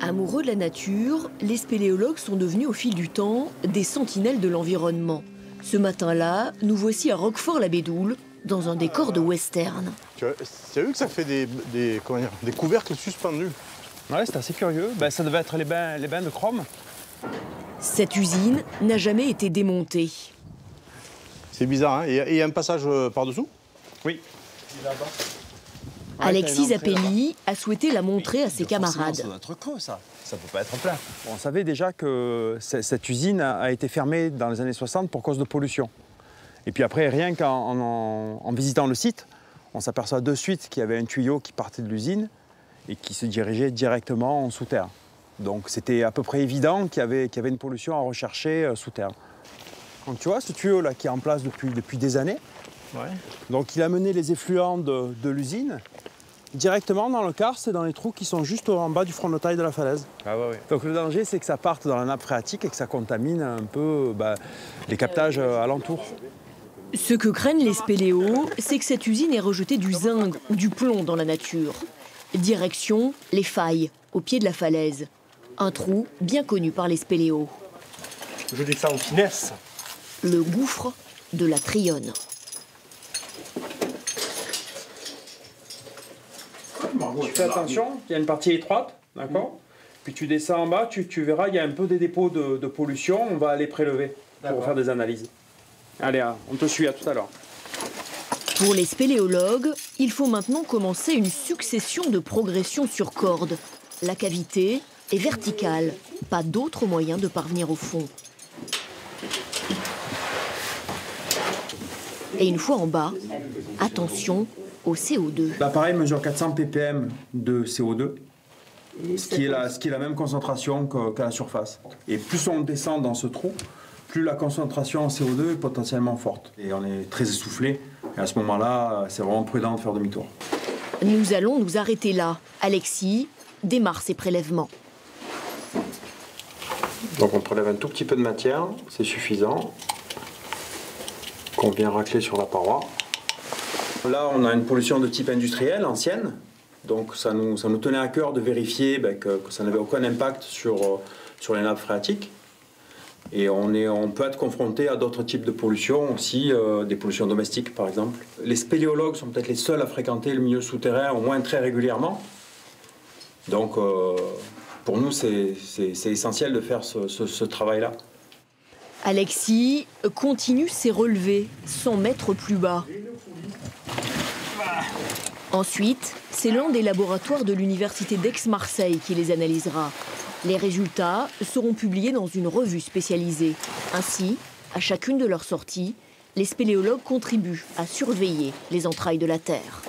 Amoureux de la nature, les spéléologues sont devenus au fil du temps des sentinelles de l'environnement. Ce matin-là, nous voici à Roquefort-la-Bédoule, dans un décor de western. Tu as vu que ça fait des couvercles suspendus? Ouais, c'est assez curieux. Ben, ça devait être les bains de chrome. Cette usine n'a jamais été démontée. C'est bizarre, hein? Et il y a un passage par-dessous? Oui. Alexis Zappelli a souhaité la montrer à ses camarades. Ça doit être creux, ça. Ça peut pas être plein. On savait déjà que cette usine a été fermée dans les années 60 pour cause de pollution. Et puis après, rien qu'en visitant le site, on s'aperçoit de suite qu'il y avait un tuyau qui partait de l'usine et qui se dirigeait directement en sous-terre. Donc c'était à peu près évident qu'il y avait une pollution à rechercher sous terre. Donc tu vois ce tuyau là qui est en place depuis des années. Ouais. Donc il a mené les effluents de l'usine directement dans le karst et dans les trous qui sont juste en bas du front de taille de la falaise. Ah ouais. Donc le danger c'est que ça parte dans la nappe phréatique et que ça contamine un peu les captages alentours. Ce que craignent les spéléos, c'est que cette usine ait rejeté du zinc ou du plomb dans la nature. Direction, les failles, au pied de la falaise. Un trou bien connu par les spéléos. Je descends en finesse. Le gouffre de la Trionne. Tu fais attention, il y a une partie étroite, d'accord? Puis tu descends en bas, tu verras, il y a un peu des dépôts de pollution, on va aller prélever pour faire des analyses. Allez, on te suit, à tout à l'heure. Pour les spéléologues, il faut maintenant commencer une succession de progressions sur corde. La cavité est verticale, pas d'autre moyen de parvenir au fond. Et une fois en bas, attention au CO2. L'appareil mesure 400 ppm de CO2, ce qui est la même concentration qu'à la surface. Et plus on descend dans ce trou, plus la concentration en CO2 est potentiellement forte. Et on est très essoufflé. Et à ce moment-là, c'est vraiment prudent de faire demi-tour. Nous allons nous arrêter là. Alexis démarre ses prélèvements. Donc on prélève un tout petit peu de matière, c'est suffisant. Qu'on vient racler sur la paroi. Là, on a une pollution de type industriel, ancienne. Donc ça nous tenait à cœur de vérifier que ça n'avait aucun impact sur les nappes phréatiques. Et on peut être confronté à d'autres types de pollution aussi, des pollutions domestiques par exemple. Les spéléologues sont peut-être les seuls à fréquenter le milieu souterrain, au moins très régulièrement. Donc pour nous, c'est essentiel de faire ce travail-là. Alexis continue ses relevés, 100 mètres plus bas. Ensuite, c'est l'un des laboratoires de l'université d'Aix-Marseille qui les analysera. Les résultats seront publiés dans une revue spécialisée. Ainsi, à chacune de leurs sorties, les spéléologues contribuent à surveiller les entrailles de la Terre.